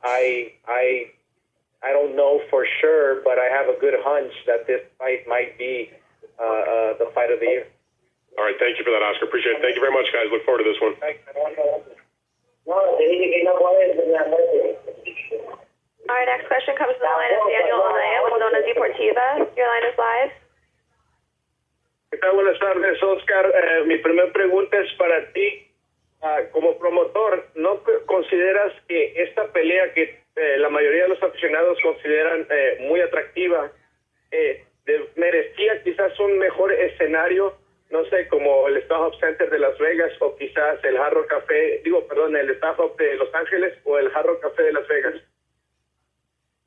I don't know for sure, but I have a good hunch that this fight might be the fight of the year. All right, thank you for that, Oscar. Appreciate it. Thank you very much, guys. Look forward to this one. Our next question comes from the line of Daniel Olea with Zona Deportiva. Your line is live. ¿Qué tal? Buenas tardes, Oscar. Mi primera pregunta es para ti. Como promotor, ¿no consideras que esta pelea que la mayoría de los aficionados consideran muy atractiva merecía quizás un mejor escenario, no sé, como el Starhub Center de Las Vegas o quizás el Hard Rock Café, el Starhub de Los Ángeles o el Hard Rock Café de Las Vegas?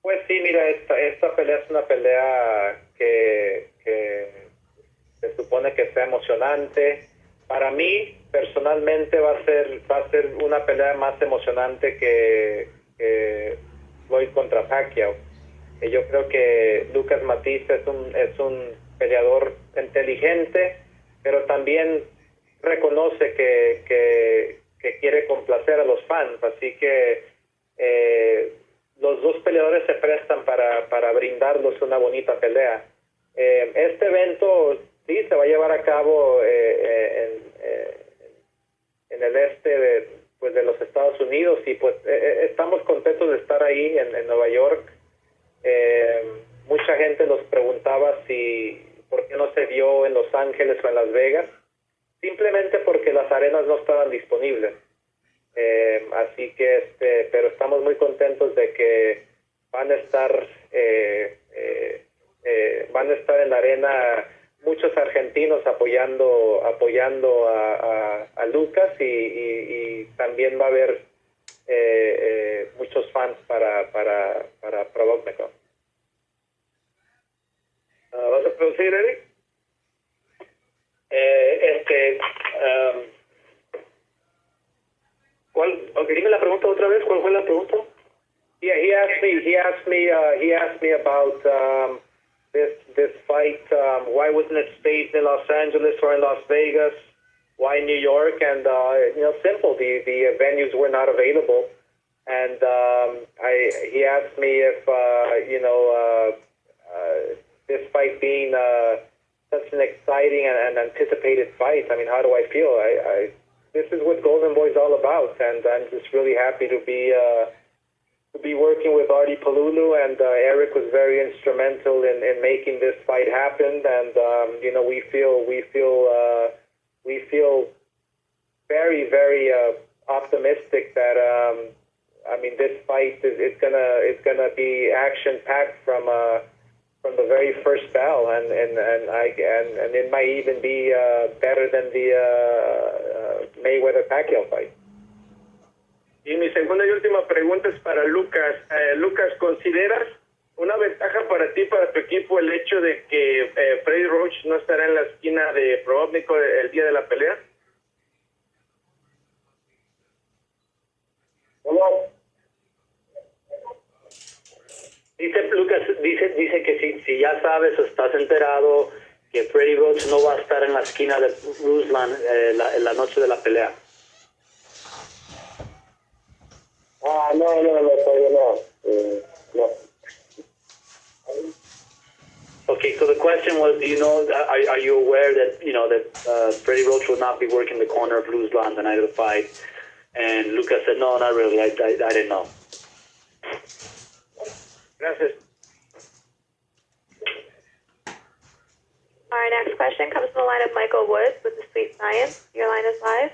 Pues sí, mira, esta pelea es una pelea que se supone que sea emocionante. Para mí, personalmente, va a ser una pelea más emocionante que Floyd contra Pacquiao. Yo creo que Lucas Matthysse es un peleador inteligente, pero también reconoce que quiere complacer a los fans, así que los dos peleadores se prestan para brindarnos una bonita pelea. Este evento sí se va a llevar a cabo en el este de los Estados Unidos y pues estamos contentos de estar ahí en Nueva York. Mucha gente nos preguntaba por qué no se dio en Los Ángeles o en Las Vegas, simplemente porque las arenas no estaban disponibles. Así que pero estamos muy contentos de que van a estar en la arena muchos argentinos apoyando a Lucas y también va a haber muchos fans para Provodnikov. ¿Vas a producir, Eric? Dime la pregunta otra vez. ¿Cuál fue la pregunta? Yeah, he asked me about this fight. Why wasn't it staged in Los Angeles or in Las Vegas? Why New York? And simple. The venues were not available. And he asked me if this fight being such an exciting and anticipated fight. I mean, how do I feel? This is what Golden Boy is all about, and I'm just really happy to be working with Artie Palulu, and Eric was very instrumental in making this fight happen. And we feel very, very optimistic that this fight is gonna be action packed from the very first bell, and it might even be better than the Mayweather-Pacquiao fight. Y mi segunda y última pregunta es para Lucas. Lucas, ¿consideras una ventaja para ti, para tu equipo, el hecho de que Freddy Roach no estará en la esquina de Provodnikov el día de la pelea? Lucas dice que si ya sabes o estás enterado que Freddy Roach no va a estar en la esquina de Ruslan la noche de la pelea. No, todavía no. No. Okay, so the question was, are you aware that Freddy Roach will not be working the corner of Ruslan the night of the fight? And Lucas said, no, not really. I didn't know. Gracias. Our next question comes from the line of Michael Woods with the Sweet Science. Your line is live.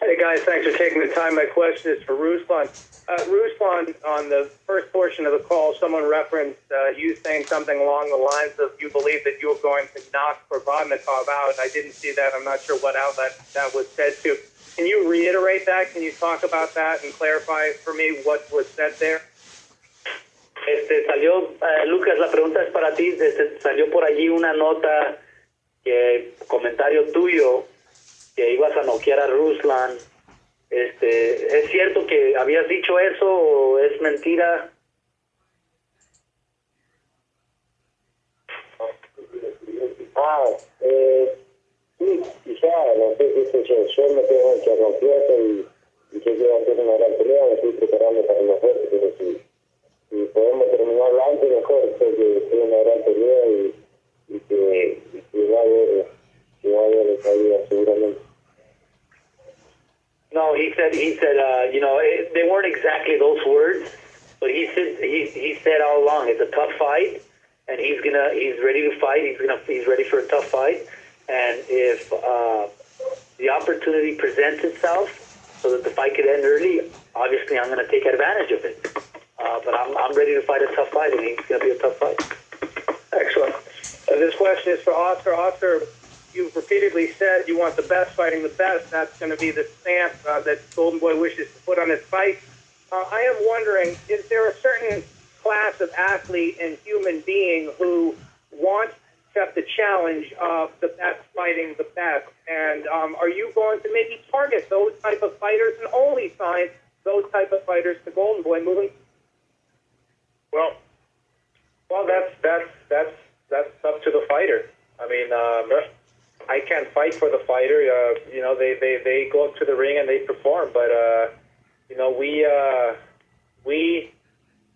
Hey guys, thanks for taking the time. My question is for Ruslan. Ruslan, on the first portion of the call, someone referenced you saying something along the lines of you believe that you were going to knock Provodnikov out. I didn't see that. I'm not sure what outlet that was said to. Can you reiterate that? Can you talk about that and clarify for me what was said there? Salió, Lucas, la pregunta es para ti. Salió por allí una nota, comentario tuyo, que ibas a noquear a Ruslan. ¿Es cierto que habías dicho eso o es mentira? Sí, quizá, no sé, yo me tengo que romper y que quiero hacer una gran pelea, me estoy preparando para lo fuerte, pero si podemos terminarla antes, mejor, creo que es una gran pelea y que va a haber No, he said, they weren't exactly those words, but he said all along, it's a tough fight, and he's ready to fight. He's ready for a tough fight, and if the opportunity presents itself so that the fight could end early, obviously I'm going to take advantage of it. But I'm ready to fight a tough fight, and it's going to be a tough fight. Excellent. This question is for Oscar. Oscar, you've repeatedly said you want the best fighting the best. That's going to be the stamp that Golden Boy wishes to put on his fight. I am wondering, is there a certain class of athlete and human being who wants to accept the challenge of the best fighting the best? And are you going to maybe target those type of fighters and only sign those type of fighters to Golden Boy moving? Well, that's up to the fighter. I mean, I can't fight for the fighter. They go up to the ring and they perform. But we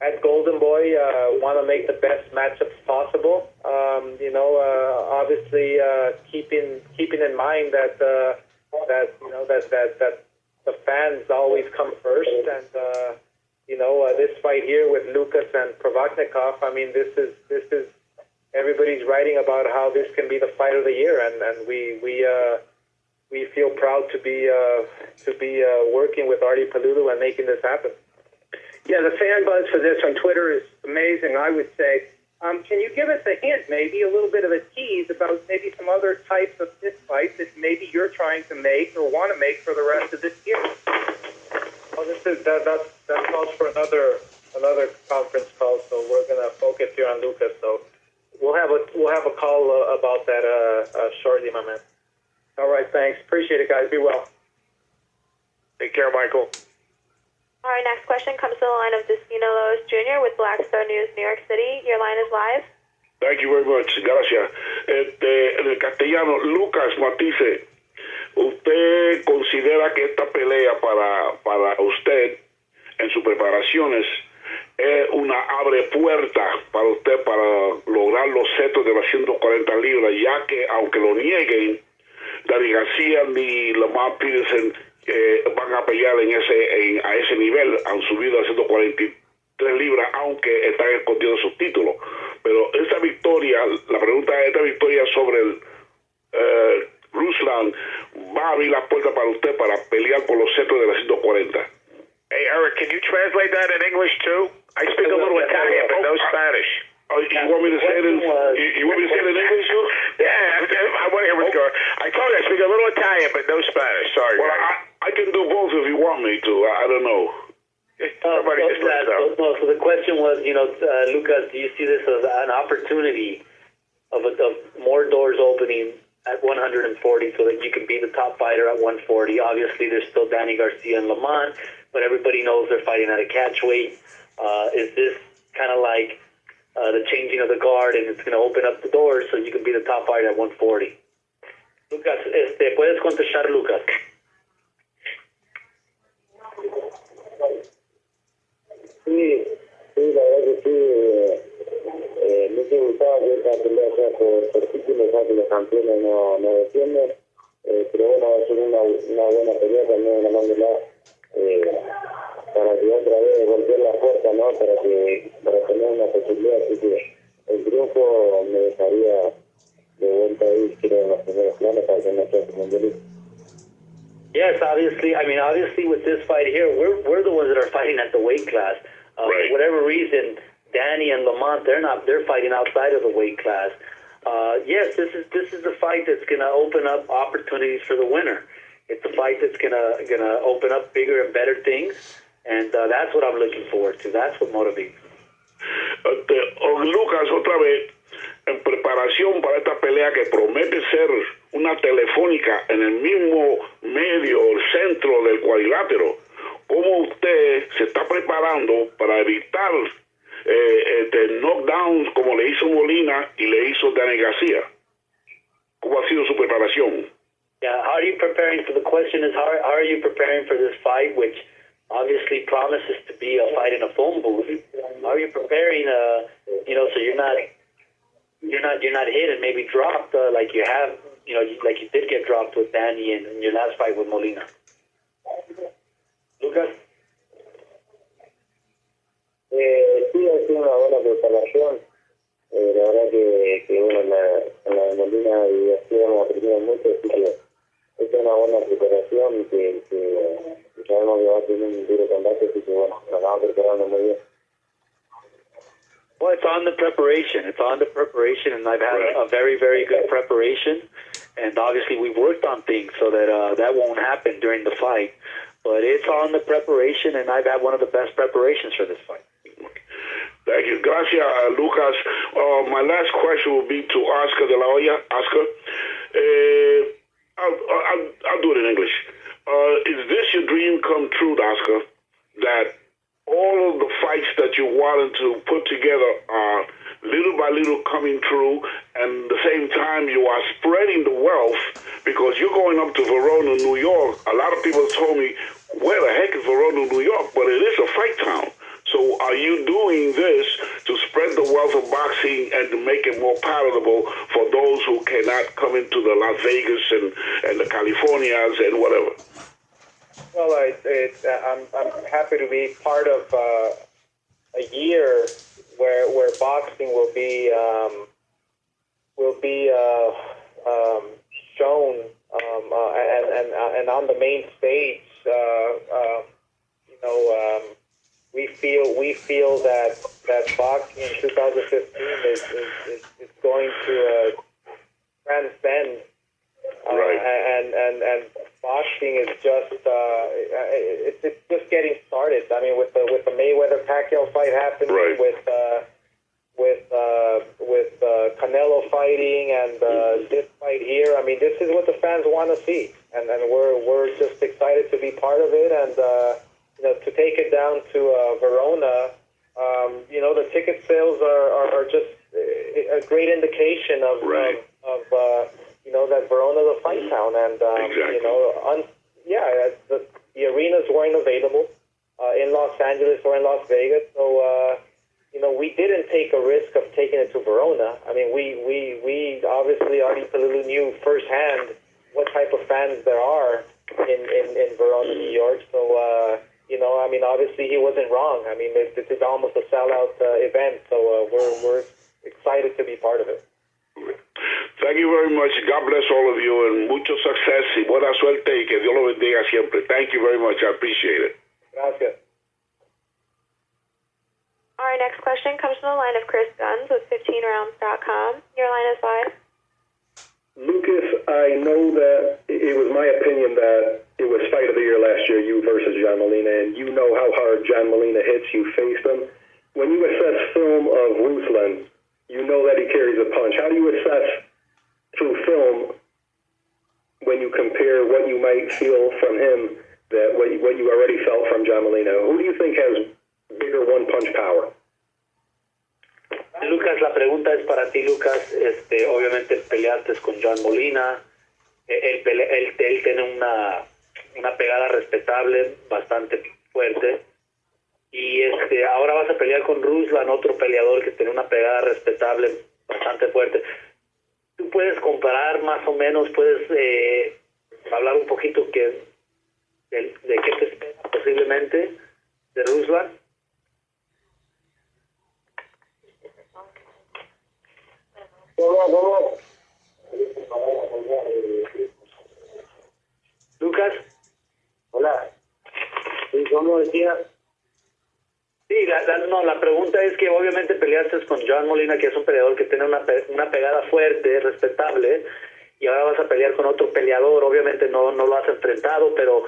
at Golden Boy want to make the best matchups possible. Obviously keeping in mind that the fans always come first, and this fight here with Lucas and Provodnikov. I mean, this is everybody's writing about how this can be the fight of the year, and we feel proud to be working with Artie Palulu and making this happen. Yeah, the fan buzz for this on Twitter is amazing, I would say. Can you give us a hint, maybe a little bit of a tease about maybe some other types of fist fights that maybe you're trying to make or want to make for the rest of this year? Well, that calls for another conference call, so we're going to focus here on Lucas. So we'll have a call about that shortly, my man. All right, thanks. Appreciate it, guys. Be well. Take care, Michael. Our next question comes to the line of Destino Lois Jr. with Black Star News, New York City. Your line is live. Thank you very much. Gracias. En el castellano, Lucas Matthysse, ¿usted considera que esta pelea para usted en sus preparaciones es una abre puerta para usted para lograr los setos de las 140 libras, ya que aunque lo nieguen, Dani García ni Lamar Peterson van a pelear a ese nivel, han subido a 143 libras, aunque están escondiendo sus títulos? Pero esta victoria, la pregunta es, esta victoria sobre el Ruslan, ¿va a abrir la puerta para usted para pelear por los setos de las 140? Hey, Eric, can you translate that in English too? I speak a little Italian, but no Spanish. You want me to say it in English? Yeah, I want to hear what's going on. I told you I speak a little Italian, but no Spanish. Sorry. Well, I can do both if you want me to. I don't know. So the question was, Lucas, do you see this as an opportunity of more doors opening at 140 so that you can be the top fighter at 140? Obviously, there's still Danny Garcia and Lamont, but everybody knows they're fighting at a catch weight. Is this kind of like the changing of the guard, and it's going to open up the doors so you can be the top fighter at 140? Lucas, puedes contestar, Lucas. Sí, la verdad que sí. Me hubiese gustado que esta pelea sea por título, ya que los campeones no defienden. Pero bueno, va a ser una buena pelea también, ganándola para que otra vez golpear la puerta, ¿no? Para tener una posibilidad. Así que el triunfo me dejaría de vuelta ahí, creo, en los primeros planes para que no sea mundialista. Yes, obviously with this fight here, we're the ones that are fighting at the weight class. Right. For whatever reason, Danny and Lamont, they're fighting outside of the weight class. Yes, this is the fight that's going to open up opportunities for the winner. It's a fight that's gonna open up bigger and better things, and that's what I'm looking forward to. That's what motivates me. Lucas, otra vez, en preparación para esta pelea que promete ser una telefónica en el mismo medio, el centro del cuadrilátero, ¿cómo usted se está preparando para evitar knockdowns como le hizo Molina y le hizo Dani García? ¿Cómo ha sido su preparación? Yeah, how are you preparing for the question is how are you preparing for this fight, which obviously promises to be a fight in a phone booth? How are you preparing, so you're not hit and maybe dropped like you have, like you did get dropped with Danny in your last fight with Molina? Lucas. Sí, ha sido una buena preparación. La verdad que bueno, en la Molina y así hemos aprendido mucho, así que es una buena preparación que sabemos que va a tener un duro combate, así que bueno, nos vamos preparando muy bien. Well, it's on the preparation. It's on the preparation, and I've had a very, very good preparation. And obviously, we've worked on things so that that won't happen during the fight. But it's on the preparation, and I've had one of the best preparations for this fight. Thank you. Gracias, Lucas. My last question will be to Oscar de la Hoya. Oscar, I'll do it in English. Is this your dream come true, Oscar, that all of the fights that you wanted to put together are little by little coming true, and at the same time you are spreading the wealth because you're going up to Verona, New York. A lot of people told me, where the heck is Verona, New York? But it is a fight town. So are you doing this to spread the wealth of boxing and to make it more palatable for those who cannot come into the Las Vegas and the Californias and whatever? Well, I'm happy to be part of a year where boxing will be shown and on the main stage. We feel that boxing in 2015 is going to transcend. And boxing is just it's just getting started. I mean, with the Mayweather-Pacquiao fight happening, with Canelo fighting, and this fight here. I mean, this is what the fans want to see, and we're just excited to be part of it, and to take it down to Verona. The ticket sales are just a great indication of that Verona's a fight town, and the arenas weren't available in Los Angeles or in Las Vegas, so we didn't take a risk of taking it to Verona. I mean, we obviously already knew firsthand what type of fans there are in Verona, New York. So I mean, obviously he wasn't wrong. I mean, this is almost a sellout event, so we're excited to be part of it. Thank you very much. God bless all of you, and mucho success y buena suerte, y que Dios lo bendiga siempre. Thank you very much. I appreciate it. Gracias. Our next question comes from the line of Chris Guns with 15rounds.com. Your line is live. Lucas, I know that it was my opinion that it was fight of the year last year, you versus John Molina, and you know how hard John Molina hits. You faced him. When you assess film of Ruslan, you know that he carries a punch. How do you assess through film when you compare what you might feel from him that what you already felt from John Molina? Who do you think has bigger one-punch power? Lucas, la pregunta es para ti, Lucas. Obviamente peleaste con John Molina. Él tiene una pegada respetable, bastante fuerte. Y ahora vas a pelear con Ruslan, otro peleador que tiene una pegada respetable, bastante fuerte. ¿Tú puedes comparar más o menos, puedes hablar un poquito de qué te espera posiblemente de Ruslan? Lucas. Hola. ¿Cómo decías? Sí, la pregunta es que obviamente peleaste con John Molina, que es un peleador que tiene una pegada fuerte, respetable, y ahora vas a pelear con otro peleador. Obviamente no lo has enfrentado, pero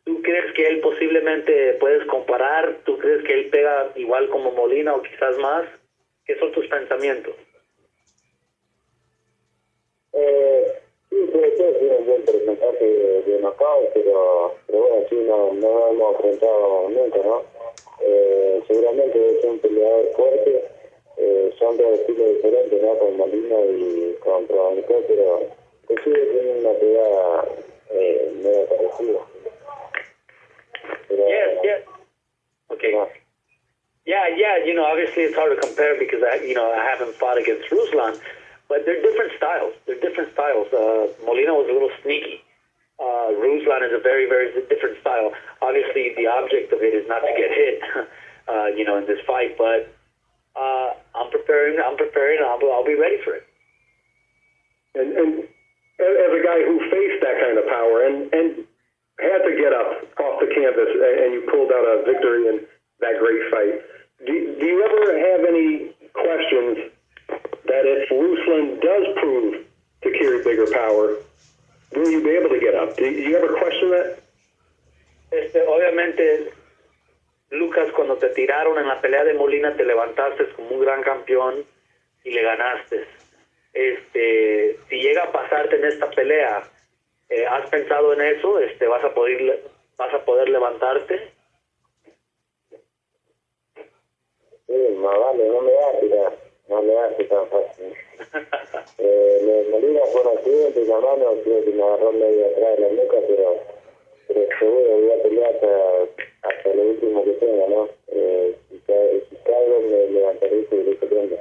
¿tú crees que él posiblemente puedes comparar? ¿Tú crees que él pega igual como Molina o quizás más? ¿Qué son tus pensamientos? Sí, puede ser un buen porcentaje de knockout, pero bueno, sí, no lo hemos enfrentado nunca, ¿no? Seguramente es un peleador fuerte, son dos estilos diferentes, ¿no? Con Molina y con Provodnikov, pero sí tiene una pegada medio parecida. Yes. Okay. No. Yeah. Obviously it's hard to compare because I haven't fought against Ruslan, but they're different styles. Molina was a little sneaky. Ruslan is a very, very different style. Obviously, the object of it is not to get hit, in this fight. But I'm preparing. I'll be ready for it. And as a guy who faced that kind of power and had to get up off the canvas and you pulled out a victory in that great fight, do you ever have any questions that if Ruslan does prove to carry bigger power, will you be able to get up? Do you ever question that? Obviamente, Lucas, cuando te tiraron en la pelea de Molina, te levantaste como un gran campeón y le ganaste. Si llega a pasarte en esta pelea, ¿has pensado en eso? ¿Vas a poder levantarte? Sí, no me hace tan fácil. Molina fue un accidente y la mano creo que me agarró medio atrás de la nuca, pero seguro voy a pelear hasta lo último que tenga, ¿no? Si caigo me levantaré y seguiré peleando.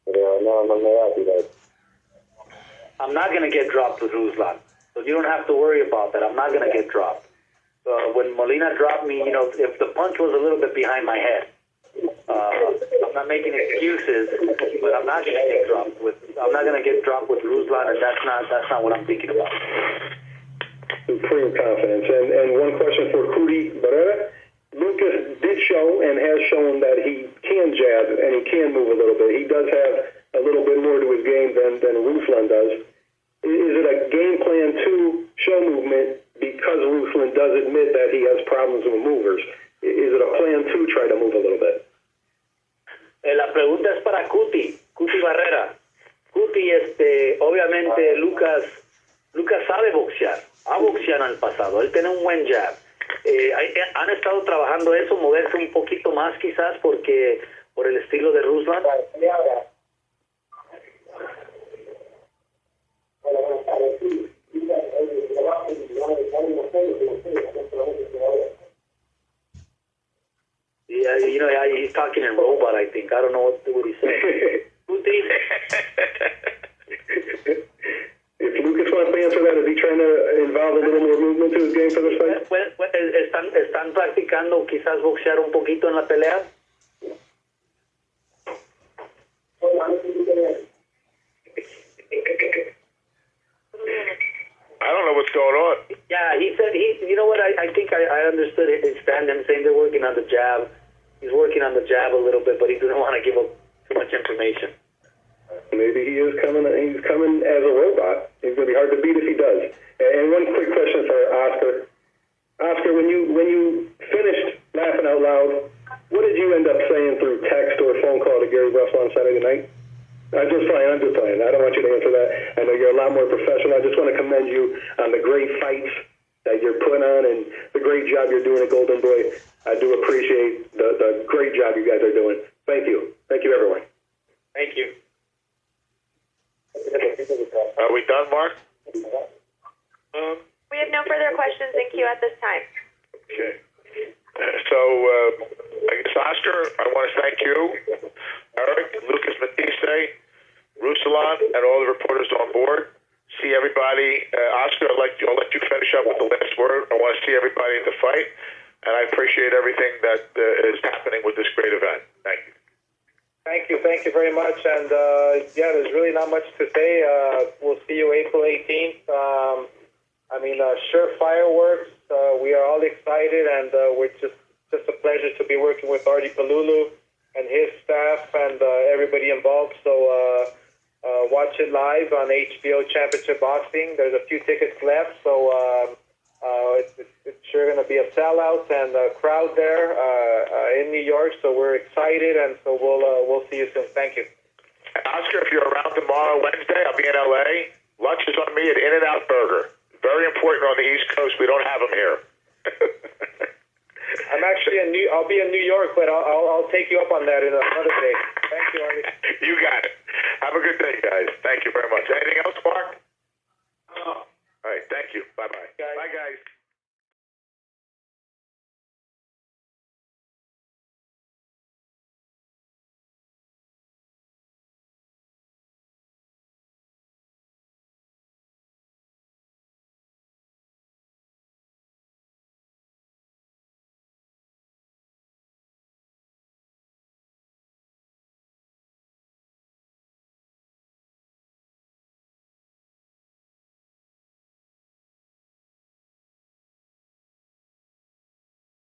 Pero no me va a tirar. I'm not going to get dropped with Ruslan, so you don't have to worry about that. I'm not going to get dropped. When Molina dropped me, if the punch was a little bit behind my head, I'm not making excuses, but I'm not going to get dropped I'm not going to get dropped with Ruslan, and that's not what I'm thinking about. Supreme confidence. And one question for Cudi Barrera. Lucas did show and has shown that he can jab and he can move a little bit. He does have a little bit more to his game than Ruslan does. Is it a game plan to show movement because Ruslan does admit that he has problems with movers? Is it a plan to try to move a little bit? La pregunta es para Cuti Barrera. Cuti, obviamente Lucas sabe boxear, ha boxeado en el pasado, él tiene un buen jab. ¿Han estado trabajando eso, moverse un poquito más quizás por el estilo de Ruslan? Yeah, he's talking in robot, I think. I don't know what he's saying. If Lucas wants to answer that, is he trying to involve a little more movement to his game for this fight? ¿Están practicando quizás boxear un poquito en la pelea? I don't know what's going on. Yeah, he said you know what, I think I understood his stand, him saying they're working on the jab. He's working on the jab a little bit, but he doesn't want to give up too much information. Maybe he is coming. He's coming as a robot. He's going to be hard to beat if he does. And one quick question for Oscar. Oscar, when you finished laughing out loud, what did you end up saying through text or phone call to Gary Russell on Saturday night? I'm just playing. I don't want you to answer that. I know you're a lot more professional. I just want to commend you on the great fights that you're putting on and the great job you're doing at Golden Boy. I do appreciate the great job you guys are doing. Thank you. Thank you, everyone. Thank you. Are we done, Mark? We have no further questions in queue at this time. Okay. So, I guess, Oscar, I want to thank you, Eric, Lucas Matthysse, Ruslan, and all the reporters on board. See everybody. Oscar, I'll let you finish up with the last word. I want to see everybody at the fight, and I appreciate everything that is happening with this great event. Thank you. Thank you very much. And there's really not much to say. We'll see you April 18th. Sure fireworks. We are all excited, and we're just a pleasure to be working with Artie Palulu and his staff and everybody involved. So watch it live on HBO Championship Boxing. There's a few tickets left, so it's sure going to be a sellout and a crowd there in New York. So we're excited, and so we'll see you soon. Thank you. Oscar, if you're around tomorrow, Wednesday, I'll be in LA. Lunch is on me at In-N-Out Burger. Very important on the East Coast. We don't have them here. I'm actually I'll be in New York, but I'll take you up on that in another day. Thank you, Artie. You got it. Have a good day, guys. Thank you very much. Anything else, Mark? All right. Thank you. Bye-bye. Bye, guys.